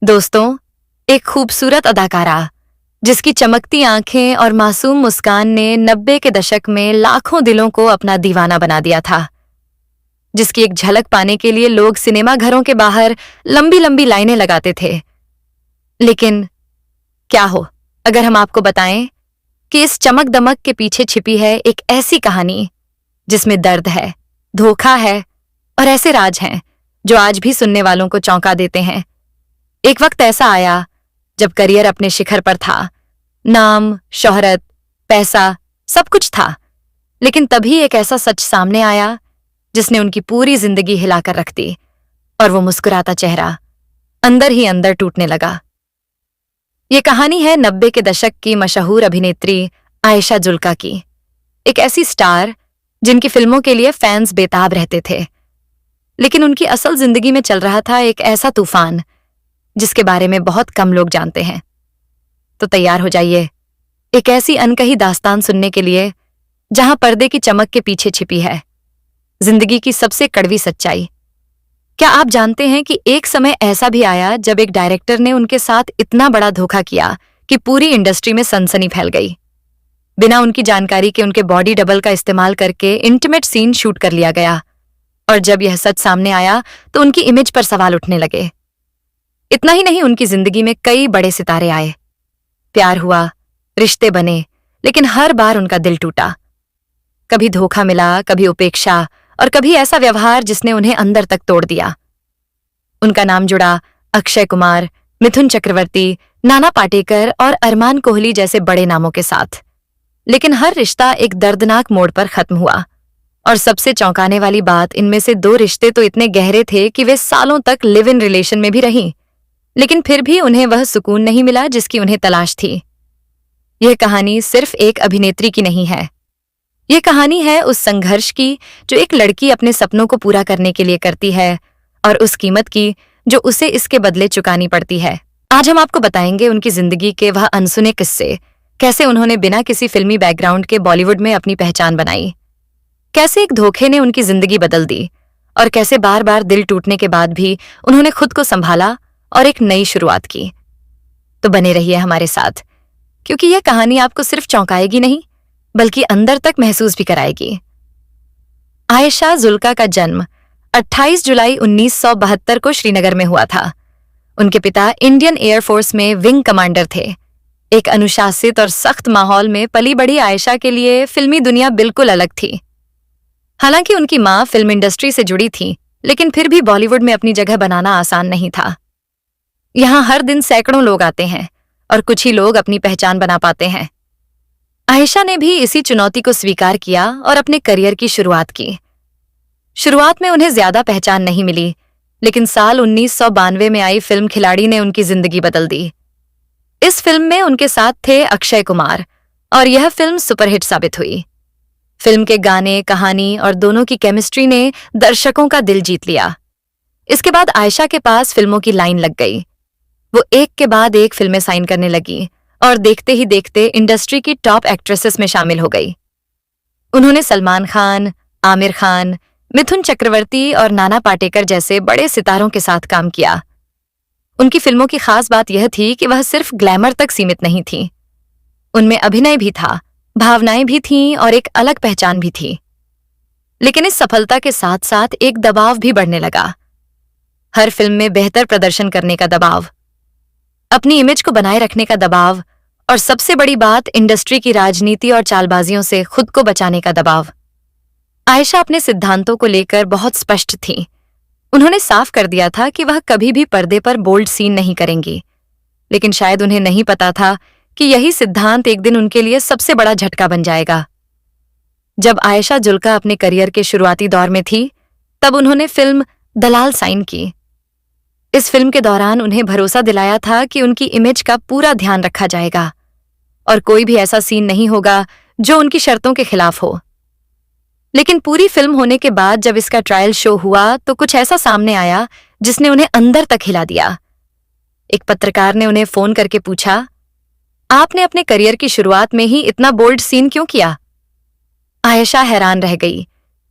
दोस्तों, एक खूबसूरत अदाकारा जिसकी चमकती आंखें और मासूम मुस्कान ने 90 के दशक में लाखों दिलों को अपना दीवाना बना दिया था, जिसकी एक झलक पाने के लिए लोग सिनेमा घरों के बाहर लंबी लंबी लाइनें लगाते थे। लेकिन क्या हो अगर हम आपको बताएं कि इस चमक दमक के पीछे छिपी है एक ऐसी कहानी जिसमें दर्द है, धोखा है और ऐसे राज हैं जो आज भी सुनने वालों को चौंका देते हैं। एक वक्त ऐसा आया जब करियर अपने शिखर पर था, नाम, शोहरत, पैसा सब कुछ था, लेकिन तभी एक ऐसा सच सामने आया जिसने उनकी पूरी जिंदगी हिलाकर रख दी और वो मुस्कुराता चेहरा अंदर ही अंदर टूटने लगा। ये कहानी है 90 के दशक की मशहूर अभिनेत्री आयशा जुल्का की, एक ऐसी स्टार जिनकी फिल्मों के लिए फैंस बेताब रहते थे, लेकिन उनकी असल जिंदगी में चल रहा था एक ऐसा तूफान जिसके बारे में बहुत कम लोग जानते हैं। तो तैयार हो जाइए एक ऐसी अनकही दास्तान सुनने के लिए जहां पर्दे की चमक के पीछे छिपी है जिंदगी की सबसे कड़वी सच्चाई। क्या आप जानते हैं कि एक समय ऐसा भी आया जब एक डायरेक्टर ने उनके साथ इतना बड़ा धोखा किया कि पूरी इंडस्ट्री में सनसनी फैल गई। बिना उनकी जानकारी के उनके बॉडी डबल का इस्तेमाल करके इंटीमेट सीन शूट कर लिया गया, और जब यह सच सामने आया तो उनकी इमेज पर सवाल उठने लगे। इतना ही नहीं, उनकी जिंदगी में कई बड़े सितारे आए, प्यार हुआ, रिश्ते बने, लेकिन हर बार उनका दिल टूटा। कभी धोखा मिला, कभी उपेक्षा और कभी ऐसा व्यवहार जिसने उन्हें अंदर तक तोड़ दिया। उनका नाम जुड़ा अक्षय कुमार, मिथुन चक्रवर्ती, नाना पाटेकर और अरमान कोहली जैसे बड़े नामों के साथ, लेकिन हर रिश्ता एक दर्दनाक मोड़ पर खत्म हुआ। और सबसे चौंकाने वाली बात, इनमें से 2 रिश्ते तो इतने गहरे थे कि वे सालों तक लिव इन रिलेशन में भी रहीं, लेकिन फिर भी उन्हें वह सुकून नहीं मिला जिसकी उन्हें तलाश थी। यह कहानी सिर्फ एक अभिनेत्री की नहीं है, यह कहानी है उस संघर्ष की जो एक लड़की अपने सपनों को पूरा करने के लिए करती है, और उस कीमत की जो उसे इसके बदले चुकानी पड़ती है। आज हम आपको बताएंगे उनकी जिंदगी के वह अनसुने किस्से, कैसे उन्होंने बिना किसी फिल्मी बैकग्राउंड के बॉलीवुड में अपनी पहचान बनाई, कैसे एक धोखे ने उनकी जिंदगी बदल दी, और कैसे बार बार दिल टूटने के बाद भी उन्होंने खुद को संभाला और एक नई शुरुआत की। तो बने रहिए हमारे साथ, क्योंकि यह कहानी आपको सिर्फ चौंकाएगी नहीं बल्कि अंदर तक महसूस भी कराएगी। आयशा जुल्का का जन्म 28 जुलाई 1972 को श्रीनगर में हुआ था। उनके पिता इंडियन एयरफोर्स में विंग कमांडर थे। एक अनुशासित और सख्त माहौल में पली बड़ी आयशा के लिए फिल्मी दुनिया बिल्कुल अलग थी। हालांकि उनकी मां फिल्म इंडस्ट्री से जुड़ी थी, लेकिन फिर भी बॉलीवुड में अपनी जगह बनाना आसान नहीं था। यहां हर दिन सैकड़ों लोग आते हैं और कुछ ही लोग अपनी पहचान बना पाते हैं। आयशा ने भी इसी चुनौती को स्वीकार किया और अपने करियर की शुरुआत की। शुरुआत में उन्हें ज्यादा पहचान नहीं मिली, लेकिन साल 1992 में आई फिल्म खिलाड़ी ने उनकी जिंदगी बदल दी। इस फिल्म में उनके साथ थे अक्षय कुमार, और यह फिल्म सुपरहिट साबित हुई। फिल्म के गाने, कहानी और दोनों की केमिस्ट्री ने दर्शकों का दिल जीत लिया। इसके बाद आयशा के पास फिल्मों की लाइन लग गई। वो एक के बाद एक फिल्में साइन करने लगी और देखते ही देखते इंडस्ट्री की टॉप एक्ट्रेसेस में शामिल हो गई। उन्होंने सलमान खान, आमिर खान, मिथुन चक्रवर्ती और नाना पाटेकर जैसे बड़े सितारों के साथ काम किया। उनकी फिल्मों की खास बात यह थी कि वह सिर्फ ग्लैमर तक सीमित नहीं थी, उनमें अभिनय भी था, भावनाएं भी थीं और एक अलग पहचान भी थी। लेकिन इस सफलता के साथ साथ एक दबाव भी बढ़ने लगा। हर फिल्म में बेहतर प्रदर्शन करने का दबाव, अपनी इमेज को बनाए रखने का दबाव, और सबसे बड़ी बात, इंडस्ट्री की राजनीति और चालबाजियों से खुद को बचाने का दबाव। आयशा अपने सिद्धांतों को लेकर बहुत स्पष्ट थी। उन्होंने साफ कर दिया था कि वह कभी भी पर्दे पर बोल्ड सीन नहीं करेंगी, लेकिन शायद उन्हें नहीं पता था कि यही सिद्धांत एक दिन उनके लिए सबसे बड़ा झटका बन जाएगा। जब आयशा जुल्का अपने करियर के शुरुआती दौर में थी, तब उन्होंने फिल्म दलाल साइन की। इस फिल्म के दौरान उन्हें भरोसा दिलाया था कि उनकी इमेज का पूरा ध्यान रखा जाएगा और कोई भी ऐसा सीन नहीं होगा जो उनकी शर्तों के खिलाफ हो। लेकिन पूरी फिल्म होने के बाद जब इसका ट्रायल शो हुआ तो कुछ ऐसा सामने आया जिसने उन्हें अंदर तक हिला दिया। एक पत्रकार ने उन्हें फोन करके पूछा, आपने अपने करियर की शुरुआत में ही इतना बोल्ड सीन क्यों किया? आयशा हैरान रह गई,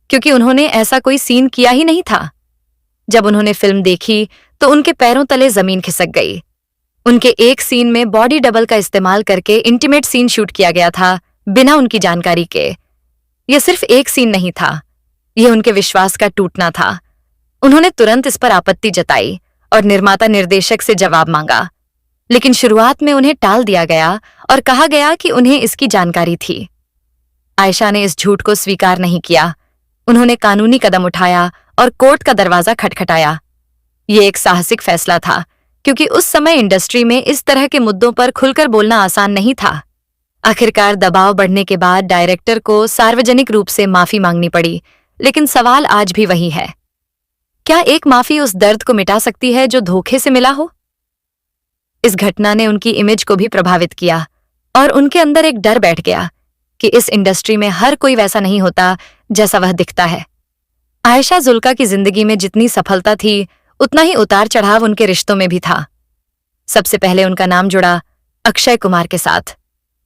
क्योंकि उन्होंने ऐसा कोई सीन किया ही नहीं था। जब उन्होंने फिल्म देखी तो उनके पैरों तले जमीन खिसक गई। उनके एक सीन में बॉडी डबल का इस्तेमाल करके इंटीमेट सीन शूट किया गया था बिना उनकी जानकारी के। यह सिर्फ एक सीन नहीं था, यह उनके विश्वास का टूटना था। उन्होंने तुरंत इस पर आपत्ति जताई और निर्माता निर्देशक से जवाब मांगा, लेकिन शुरुआत में उन्हें टाल दिया गया और कहा गया कि उन्हें इसकी जानकारी थी। आयशा ने इस झूठ को स्वीकार नहीं किया। उन्होंने कानूनी कदम उठाया और कोर्ट का दरवाजा खटखटाया। ये एक साहसिक फैसला था, क्योंकि उस समय इंडस्ट्री में इस तरह के मुद्दों पर खुलकर बोलना आसान नहीं था। आखिरकार दबाव बढ़ने के बाद डायरेक्टर को सार्वजनिक रूप से माफी मांगनी पड़ी, लेकिन सवाल आज भी वही है, क्या एक माफी उस दर्द को मिटा सकती है जो धोखे से मिला हो? इस घटना ने उनकी इमेज को भी प्रभावित किया और उनके अंदर एक डर बैठ गया कि इस इंडस्ट्री में हर कोई वैसा नहीं होता जैसा वह दिखता है। आयशा जुल्का की जिंदगी में जितनी सफलता थी, उतना ही उतार चढ़ाव उनके रिश्तों में भी था। सबसे पहले उनका नाम जुड़ा अक्षय कुमार के साथ।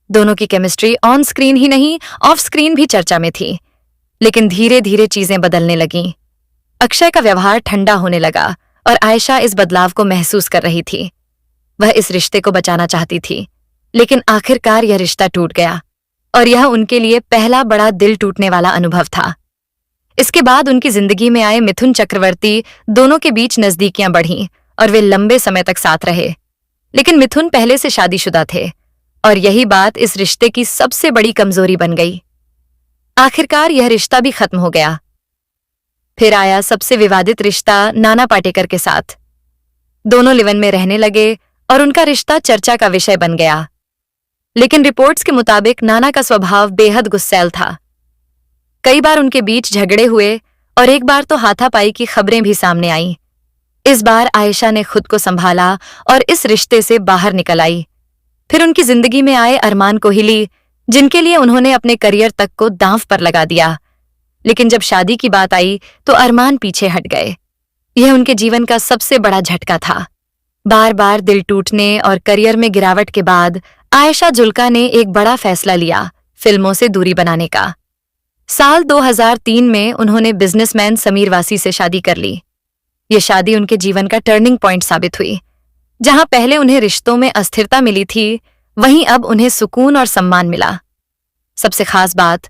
दोनों की केमिस्ट्री ऑन स्क्रीन ही नहीं, ऑफ स्क्रीन भी चर्चा में थी। लेकिन धीरे धीरे चीजें बदलने लगीं। अक्षय का व्यवहार ठंडा होने लगा और आयशा इस बदलाव को महसूस कर रही थी। वह इस रिश्ते को बचाना चाहती थी, लेकिन आखिरकार यह रिश्ता टूट गया और यह उनके लिए पहला बड़ा दिल टूटने वाला अनुभव था। इसके बाद उनकी जिंदगी में आए मिथुन चक्रवर्ती। दोनों के बीच नजदीकियां बढ़ीं और वे लंबे समय तक साथ रहे। लेकिन मिथुन पहले से शादीशुदा थे और यही बात इस रिश्ते की सबसे बड़ी कमजोरी बन गई। आखिरकार यह रिश्ता भी खत्म हो गया। फिर आया सबसे विवादित रिश्ता नाना पाटेकर के साथ। दोनों लिव इन में रहने लगे और उनका रिश्ता चर्चा का विषय बन गया। लेकिन रिपोर्ट्स के मुताबिक नाना का स्वभाव बेहद गुस्सैल था। कई बार उनके बीच झगड़े हुए और एक बार तो हाथापाई की खबरें भी सामने आईं। इस बार आयशा ने खुद को संभाला और इस रिश्ते से बाहर निकल आई। फिर उनकी जिंदगी में आए अरमान कोहली, जिनके लिए उन्होंने अपने करियर तक को दांव पर लगा दिया। लेकिन जब शादी की बात आई तो अरमान पीछे हट गए। यह उनके जीवन का सबसे बड़ा झटका था। बार बार दिल टूटने और करियर में गिरावट के बाद आयशा जुल्का ने एक बड़ा फैसला लिया, फिल्मों से दूरी बनाने का। साल 2003 में उन्होंने बिजनेसमैन समीर वासी से शादी कर ली। ये शादी उनके जीवन का टर्निंग पॉइंट साबित हुई। जहां पहले उन्हें रिश्तों में अस्थिरता मिली थी, वहीं अब उन्हें सुकून और सम्मान मिला। सबसे खास बात,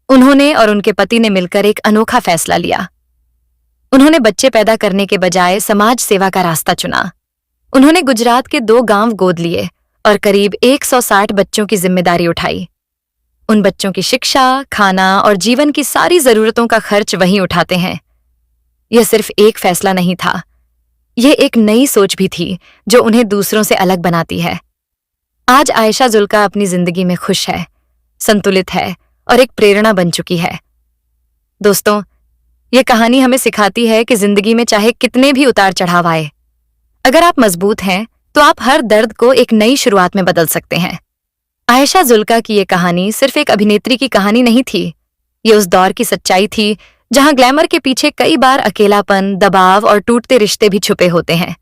उन्होंने और उनके पति ने मिलकर एक अनोखा फैसला लिया। उन्होंने बच्चे पैदा करने के बजाय समाज सेवा का रास्ता चुना। उन्होंने गुजरात के 2 गांव गोद लिए और करीब 160 बच्चों की जिम्मेदारी उठाई। उन बच्चों की शिक्षा, खाना और जीवन की सारी जरूरतों का खर्च वहीं उठाते हैं। यह सिर्फ एक फैसला नहीं था, यह एक नई सोच भी थी जो उन्हें दूसरों से अलग बनाती है। आज आयशा जुल्का अपनी जिंदगी में खुश है, संतुलित है और एक प्रेरणा बन चुकी है। दोस्तों, यह कहानी हमें सिखाती है कि जिंदगी में चाहे कितने भी उतार चढ़ाव आए, अगर आप मजबूत हैं तो आप हर दर्द को एक नई शुरुआत में बदल सकते हैं। आयशा जुल्का की ये कहानी सिर्फ एक अभिनेत्री की कहानी नहीं थी, ये उस दौर की सच्चाई थी जहां ग्लैमर के पीछे कई बार अकेलापन, दबाव और टूटते रिश्ते भी छुपे होते हैं।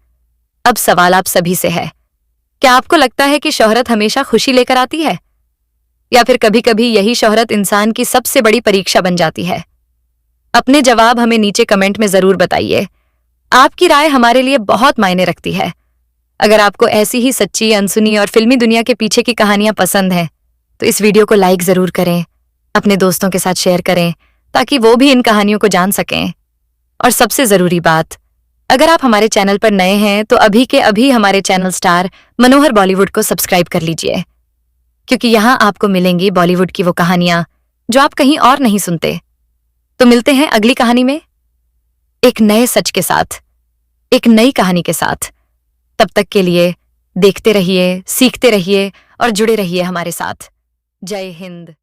अब सवाल आप सभी से है, क्या आपको लगता है कि शोहरत हमेशा खुशी लेकर आती है, या फिर कभी-कभी यही शोहरत इंसान की सबसे बड़ी परीक्षा बन जाती है? अपने जवाब हमें नीचे कमेंट में जरूर बताइए। आपकी राय हमारे लिए बहुत मायने रखती है। अगर आपको ऐसी ही सच्ची, अनसुनी और फिल्मी दुनिया के पीछे की कहानियां पसंद हैं, तो इस वीडियो को लाइक जरूर करें, अपने दोस्तों के साथ शेयर करें ताकि वो भी इन कहानियों को जान सकें। और सबसे जरूरी बात, अगर आप हमारे चैनल पर नए हैं तो अभी के अभी हमारे चैनल स्टार मनोहर बॉलीवुड को सब्सक्राइब कर लीजिए, क्योंकि यहाँ आपको मिलेंगी बॉलीवुड की वो कहानियां जो आप कहीं और नहीं सुनते। तो मिलते हैं अगली कहानी में, एक नए सच के साथ, एक नई कहानी के साथ। तब तक के लिए देखते रहिए, सीखते रहिए और जुड़े रहिए हमारे साथ। जय हिंद।